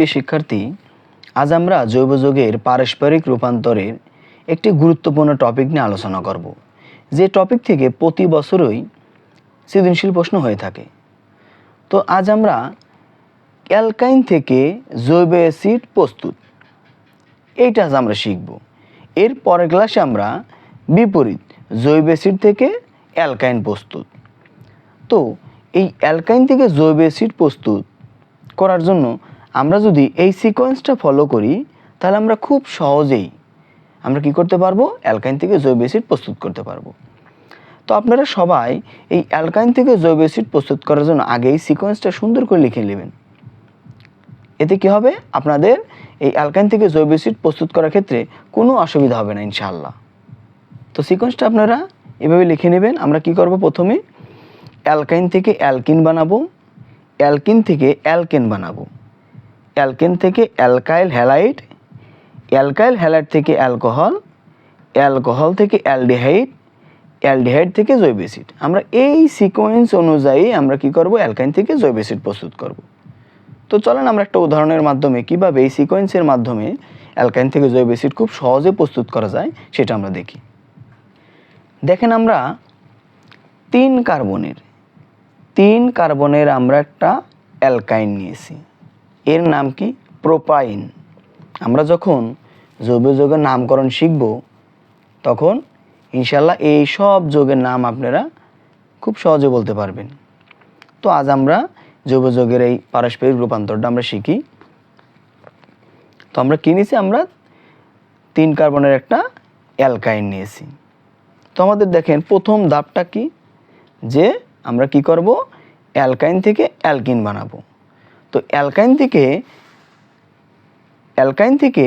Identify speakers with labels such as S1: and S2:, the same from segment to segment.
S1: প্রিয় শিক্ষার্থী, আজ আমরা জৈব যৌগের পারস্পরিক রূপান্তরের একটি গুরুত্বপূর্ণ টপিক নিয়ে আলোচনা করব, যে টপিক থেকে প্রতি বছরই সৃজনশীল প্রশ্ন হয়ে থাকে। তো আজ আমরা অ্যালকাইন থেকে জৈব অ্যাসিড প্রস্তুত, এইটা আজ আমরা শিখব। এর পরের ক্লাসে আমরা বিপরীত জৈব অ্যাসিড থেকে অ্যালকাইন প্রস্তুত। তো এই অ্যালকাইন থেকে জৈব অ্যাসিড প্রস্তুত করার জন্য আমরা যদি এই সিকোয়েন্সটা ফলো করি, তাহলে আমরা খুব সহজেই আমরা কি করতে পারবো, অ্যালকাইন থেকে জৈব অ্যাসিড প্রস্তুত করতে পারবো। তো আপনারা সবাই এই অ্যালকাইন থেকে জৈব অ্যাসিড প্রস্তুত করার জন্য আগে এই সিকোয়েন্সটা সুন্দর করে লিখে নেবেন। এতে কি হবে, আপনাদের এই অ্যালকাইন থেকে জৈব অ্যাসিড প্রস্তুত করার ক্ষেত্রে কোনো অসুবিধা হবে না ইনশাআল্লাহ। তো সিকোয়েন্সটা আপনারা এভাবে লিখে নেবেন। আমরা কি করব, প্রথমে অ্যালকাইন থেকে অ্যালকিন বানাবো, অ্যালকিন থেকে অ্যালকেন বানাবো, অ্যালকেন থেকে অ্যালকাইল হ্যালাইড, অ্যালকাইল হ্যালাইড থেকে অ্যালকোহল, অ্যালকোহল থেকে অ্যালডিহাইড, অ্যালডিহাইড থেকে জৈব অ্যাসিড। আমরা এই সিকোয়েন্স অনুযায়ী আমরা কি করব, অ্যালকাইন থেকে জৈব অ্যাসিড প্রস্তুত করব। তো চলেন আমরা একটা উদাহরণের মাধ্যমে কিভাবে এই সিকোয়েন্সের মাধ্যমে অ্যালকাইন থেকে জৈব অ্যাসিড খুব সহজে প্রস্তুত করা যায় সেটা আমরা দেখি। দেখেন, আমরা 3 কার্বনের আমরা একটা অ্যালকাইন নিয়েছি, এর নাম কি, প্রোপাইন। আমরা যখন জৈব যৌগের নামকরণ শিখব, তখন ইনশাল্লাহ এই সব যৌগের নাম আপনারা খুব সহজে বলতে পারবেন। তো আজ আমরা জৈব যৌগের এই পারস্পরিক রূপান্তরটা আমরা শিখি। তো আমরা কি নিয়েছি, আমরা 3 কার্বনের একটা অ্যালকাইন নিয়েছি। তো আমাদের দেখেন প্রথম ধাপটা কি, যে আমরা কি করব, অ্যালকাইন থেকে অ্যালকিন বানাবো। তো অ্যালকাইন থেকে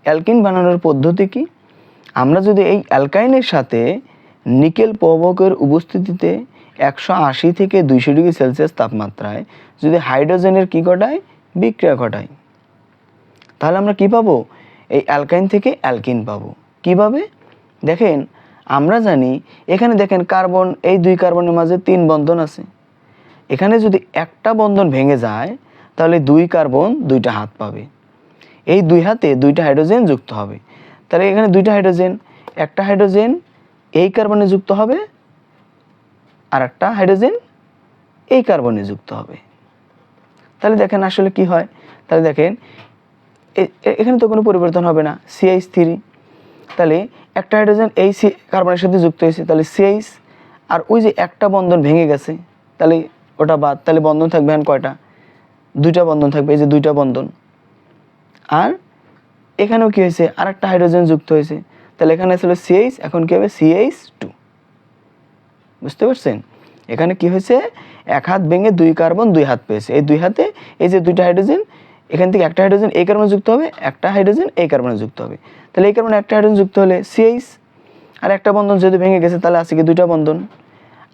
S1: অ্যালকিন বানানোর পদ্ধতি কি, আমরা যদি এই অ্যালকাইনের সাথে নিকেল প্রভাবকের উপস্থিতিতে 180 থেকে 200 ডিগ্রি সেলসিয়াস তাপমাত্রায় যদি হাইড্রোজেনের কি ঘটায়, বিক্রিয়া ঘটায়, তাহলে আমরা কি পাবো, এই অ্যালকাইন থেকে অ্যালকিন পাবো। কিভাবে, দেখেন আমরা জানি এখানে দেখেন কার্বন, এই 2 কার্বনের মাঝে 3 বন্ধন আছে। এখানে যদি একটা বন্ধন ভেঙে যায়, তাহলে 2 কার্বন 2টা হাত পাবে, এই 2 হাতে 2টা হাইড্রোজেন যুক্ত হবে। তাহলে এখানে 2টা হাইড্রোজেন, একটা হাইড্রোজেন এই কার্বনে যুক্ত হবে, আর একটা হাইড্রোজেন এই কার্বনে যুক্ত হবে। তাহলে দেখেন আসলে কি হয়, তাহলে দেখেন এখানে তো কোনো পরিবর্তন হবে না, CH3। তাহলে একটা হাইড্রোজেন এই কার্বনের সাথে যুক্ত হয়েছে, তাহলে CH, আর ওই যে একটা বন্ধন ভেঙে গেছে, তাহলে ওটা বাদ, তাহলে বন্ধন থাকবে এখন কয়টা, 2টা বন্ধন থাকবে, এই যে 2টা বন্ধন। আর এখানেও কি হয়েছে, আর একটা হাইড্রোজেন যুক্ত হয়েছে, তাহলে এখানে ছিল CH, এখন কি হবে CH2। বুঝতে পারছেন, এখানে কি হয়েছে, এক হাত ভেঙে 2 কার্বন 2 হাত পেয়েছে। এই 2 হাতে এই যে 2টা হাইড্রোজেন, এখান থেকে একটা হাইড্রোজেন এই কার্বনে যুক্ত হবে, একটা হাইড্রোজেন এই কার্বনে যুক্ত হবে। তাহলে এই কার্বনে একটা হাইড্রোজেন যুক্ত হলে CH, আর একটা বন্ধন যেহেতু ভেঙে গেছে, তাহলে আছে কি 2টা বন্ধন,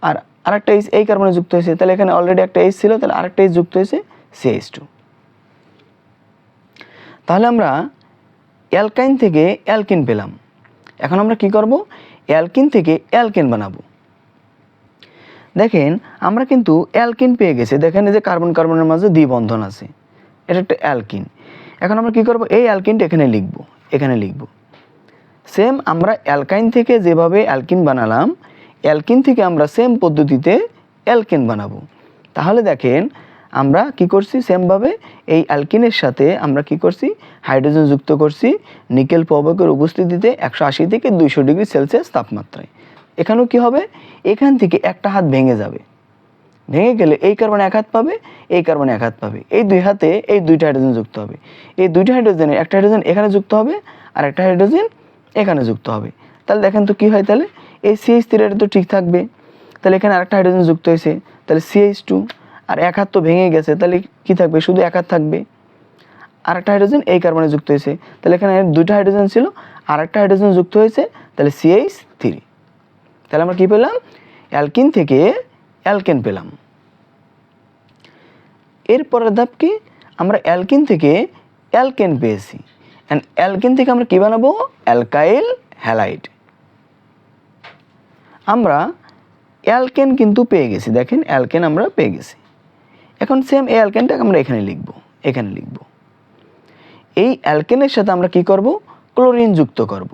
S1: আর আরেকটা H এই কার্বনে যুক্ত হয়েছে, তাহলে এখানে অলরেডি একটা H ছিল, তাহলে আরেকটা H যুক্ত হয়েছে, CH2। তাহলে আমরা অ্যালকাইন থেকে অ্যালকিন পেলাম। এখন আমরা কি করব, অ্যালকিন থেকে অ্যালকেন বানাবো। দেখেন আমরা কিন্তু অ্যালকিন পেয়ে গেছি, দেখেন এই যে কার্বন কার্বনের মাঝে দ্বিবন্ধন আছে, এটা একটা অ্যালকিন। এখন আমরা কি করব, এই অ্যালকিনটা এখানে লিখব। সেম আমরা অ্যালকাইন থেকে যেভাবে অ্যালকিন বানালাম, অ্যালকিন থেকে আমরা সেম পদ্ধতিতে অ্যালকেন বানাবো। তাহলে দেখেন আমরা কি করছি, সেমভাবে এই অ্যালকিনের সাথে আমরা কি করছি, হাইড্রোজেন যুক্ত করছি নিকেল প্রভাবকের উপস্থিতিতে 180 থেকে 200 ডিগ্রি সেলসিয়াস তাপমাত্রায়। এখানেও কি হবে, এখান থেকে একটা হাত ভেঙে যাবে, ভেঙে গেলে এই কার্বন এক হাত পাবে, এই কার্বন এক হাত পাবে, এই 2 হাতে এই 2টা হাইড্রোজেন যুক্ত হবে, এই 2টা হাইড্রোজেনের একটা হাইড্রোজেন এখানে যুক্ত হবে, আর একটা হাইড্রোজেন এখানে যুক্ত হবে। তাহলে দেখেন তো কি হয়, তাহলে এই CH3 এটা তো ঠিক থাকবে, তাহলে এখানে আরেকটা হাইড্রোজেন যুক্ত হয়েছে, তাহলে CH2, আর এক হাত তো ভেঙে গেছে, তাহলে কি থাকবে, শুধু এক হাত থাকবে, আর একটা হাইড্রোজেন এই কার্বনে যুক্ত হয়েছে, তাহলে এখানে 2টা হাইড্রোজেন ছিল, আর একটা হাইড্রোজেন যুক্ত হয়েছে, তাহলে CH3। তাহলে আমরা কি পেলাম, অ্যালকিন থেকে অ্যালকেন পেলাম। এরপরের ধাপ কি, আমরা অ্যালকিন থেকে অ্যালকেন পেয়েছি, এন্ড অ্যালকেন থেকে আমরা কি বানাবো, অ্যালকাইল হ্যালাইড। আমরা অ্যালকেন কিন্তু পেয়ে গেছি, দেখেন অ্যালকেন আমরা পেয়ে গেছি। এখন সেম এই অ্যালকেনটাকে আমরা এখানে লিখব। এই অ্যালকেনের সাথে আমরা কি করব, ক্লোরিন যুক্ত করব।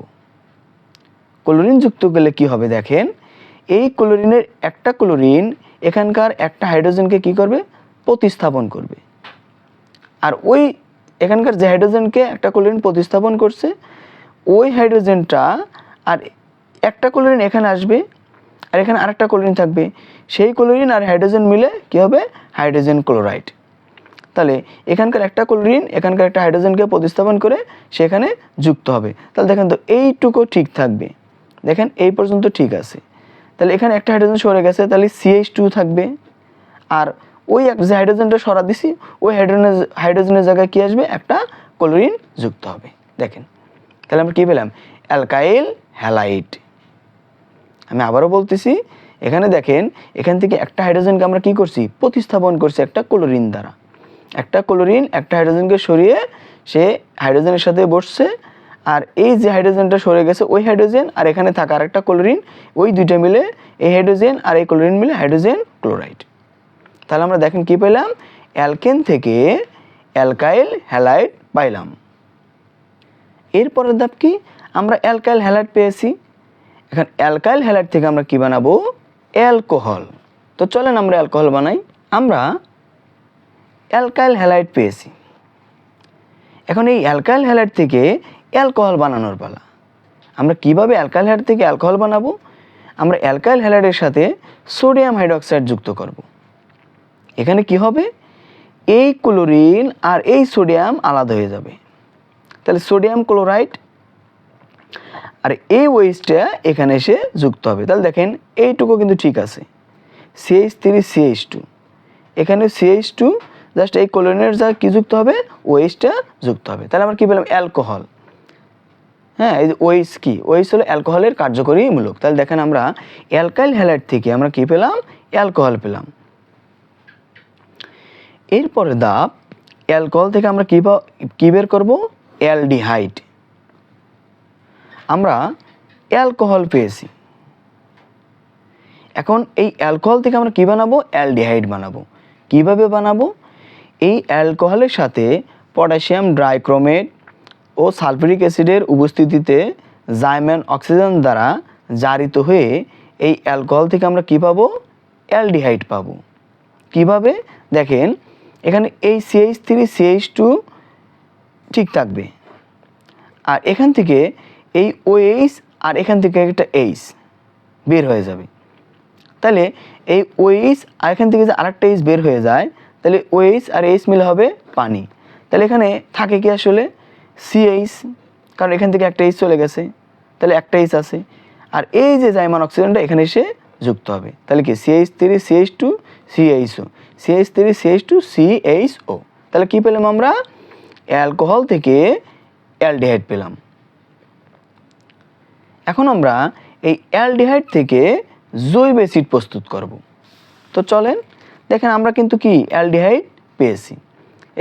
S1: ক্লোরিন যুক্ত করলে কি হবে দেখেন, এই ক্লোরিনের একটা ক্লোরিন এখানকার একটা হাইড্রোজেনকে কি করবে, প্রতিস্থাপন করবে। আর ওই এখানকার যে হাইড্রোজেনকে একটা ক্লোরিন প্রতিস্থাপন করছে, ওই হাইড্রোজেনটা আর একটা ক্লোরিন এখানে আসবে, আর এখানে আরেকটা ক্লোরিন থাকবে, সেই ক্লোরিন আর হাইড্রোজেন মিলে কি হবে, হাইড্রোজেন ক্লোরাইড। তাহলে এখানকার একটা ক্লোরিন এখানকার একটা হাইড্রোজেনকে প্রতিস্থাপন করে সেখানে যুক্ত হবে। তাহলে দেখেন তো এইটুকু ঠিক থাকবে, দেখেন এই পর্যন্ত ঠিক আছে। তাহলে এখানে একটা হাইড্রোজেন সরে গেছে, তাহলে CH2 থাকবে। আর ওই যে হাইড্রোজেনটা সরা দিছি, ওই হাইড্রোজেনের জায়গায় কি আসবে, একটা ক্লোরিন যুক্ত হবে। দেখেন তাহলে আমরা কি পেলাম, অ্যালকাইল হ্যালাইড। আমি আবারও বলতেছি, এখানে দেখেন এখান থেকে একটা হাইড্রোজেনকে আমরা কি করছি, প্রতিস্থাপন করছি একটা ক্লোরিন দ্বারা। একটা ক্লোরিন একটা হাইড্রোজেনকে সরিয়ে সে হাইড্রোজেনের সাথে বসছে, আর এই যে হাইড্রোজেনটা সরে গেছে ওই হাইড্রোজেন আর এখানে থাকা আরেকটা ক্লোরিন, ওই দুইটা মিলে এই হাইড্রোজেন আর এই ক্লোরিন মিলে হাইড্রোজেন ক্লোরাইড। তাহলে আমরা দেখেন কি পেলাম, অ্যালকেন থেকে অ্যালকাইল হ্যালাইড পাইলাম। এরপরের ধাপ কি, আমরা অ্যালকাইল হ্যালাইড পেয়েছি। এখন অ্যালকাইল হ্যালাইড থেকে আমরা কি বানাবো, অ্যালকোহল। তো চলেন আমরা অ্যালকোহল বানাই। আমরা অ্যালকাইল হ্যালাইড পেয়েছি, এখন এই অ্যালকাইল হ্যালাইড থেকে অ্যালকোহল বানানোর পালা। আমরা কিভাবে অ্যালকাইল হ্যালাইড থেকে অ্যালকোহল বানাবো, আমরা অ্যালকাইল হ্যালাইডের সাথে সোডিয়াম হাইড্রোক্সাইড যুক্ত করব। এখানে কি হবে, এই ক্লোরিন আর এই সোডিয়াম আলাদা হয়ে যাবে, তাহলে সোডিয়াম ক্লোরাইড, আর এই ওয়েসটা এখানে এসে যুক্ত হবে। তাহলে দেখেন এইটুকু কিন্তু ঠিক আছে, CH3CH2, এখানে CH2, জাস্ট এই ক্লোরিনের যা কি যুক্ত হবে, ওয়েসটা যুক্ত হবে। তাহলে আমরা কি পেলাম, অ্যালকোহল। হ্যাঁ, এই যে ওয়েস কি, ওয়েস হলো অ্যালকোহলের কার্যকরী মূলক। তাহলে দেখেন আমরা অ্যালকাইল হ্যালাইড থেকে আমরা কি পেলাম, অ্যালকোহল পেলাম। এরপরে ধাপ, অ্যালকোহল থেকে আমরা কি বের করব, অ্যালডিহাইড। আমরা অ্যালকোহল পেয়েছি, এখন এই অ্যালকোহল থেকে আমরা কি বানাবো, অ্যালডিহাইড বানাবো। কিভাবে বানাবো, এই অ্যালকোহলের সাথে পটাশিয়াম ডাইক্রোমেট ও সালফিউরিক অ্যাসিডের উপস্থিতিতে জাইমান অক্সিজেন দ্বারা জারিত হয়ে এই অ্যালকোহল থেকে আমরা কি পাবো, অ্যালডিহাইড পাবো। কিভাবে দেখেন, এখানে এই CH3CH2 ঠিক থাকবে, আর এখান থেকে এই OH আর এখান থেকে একটা H বের হয়ে যাবে। তাহলে এই OH আর এখান থেকে যে আরেকটা H বের হয়ে যায়, তাহলে OH আর H মিলে হবে পানি। তাহলে এখানে থাকে কি আসলে CH, কারণ এখান থেকে একটা H চলে গেছে, তাহলে একটা H আছে, আর এই যে জাইমান অক্সিজেনটা এখানে এসে যুক্ত হবে। তাহলে কি CH3CH2 CHO, CH3CH2 CHO। তাহলে কি পেলাম আমরা, অ্যালকোহল থেকে অ্যালডিহাইড পেলাম। এখন আমরা এই অ্যালডিহাইড থেকে জৈব অ্যাসিড প্রস্তুত করব। তো চলেন দেখেন, আমরা কিন্তু কি অ্যালডিহাইড পেয়েছি,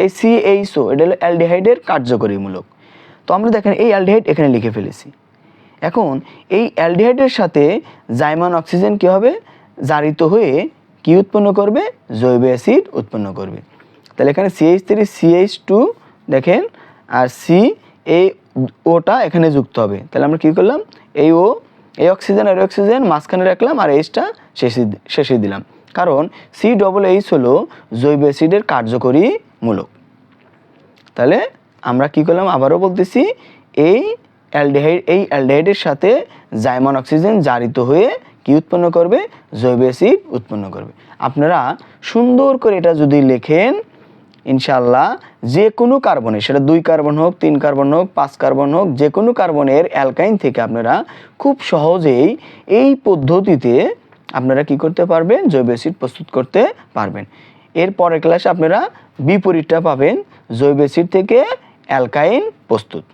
S1: এই CHO এটা হলো অ্যালডিহাইডের কার্যকরী মূলক। তো আমরা দেখেন এই অ্যালডিহাইড এখানে লিখে ফেলেছি। এখন এই অ্যালডিহাইডের সাথে জাইমান অক্সিজেন কি হবে, জারিত হয়ে কি উৎপন্ন করবে, জৈব অ্যাসিড উৎপন্ন করবে। তাহলে এখানে CH3CH2 দেখেন, আর এই ওটা এখানে যুক্ত হবে। তাহলে আমরা কি করলাম, এই অক্সিজেন আর অক্সিজেন মাঝখানে রাখলাম, আর Hটা শেষে দিলাম, কারণ CH হলো জৈব অ্যাসিডের কার্যকরী মূলক। তাহলে আমরা কি করলাম, আবারও বলতেছি, এই অ্যালডিহাইডের সাথে জাইমান অক্সিজেন জারিত হয়ে কি উৎপন্ন করবে, জৈব অ্যাসিড উৎপন্ন করবে। আপনারা সুন্দর করে এটা যদি লেখেন, ইনশাআল্লাহ যে কোনো কার্বনে, সেটা 2 কার্বন হোক, 3 কার্বন হোক, 5 কার্বন হোক, যে কোনো কার্বনের অ্যালকাইন থেকে আপনারা খুব সহজেই এই পদ্ধতিতে আপনারা কি করতে পারবেন, জৈব অ্যাসিড প্রস্তুত করতে পারবেন। এর পরের ক্লাসে আপনারা বিপরীতটা পাবেন, জৈব অ্যাসিড থেকে অ্যালকাইন প্রস্তুত।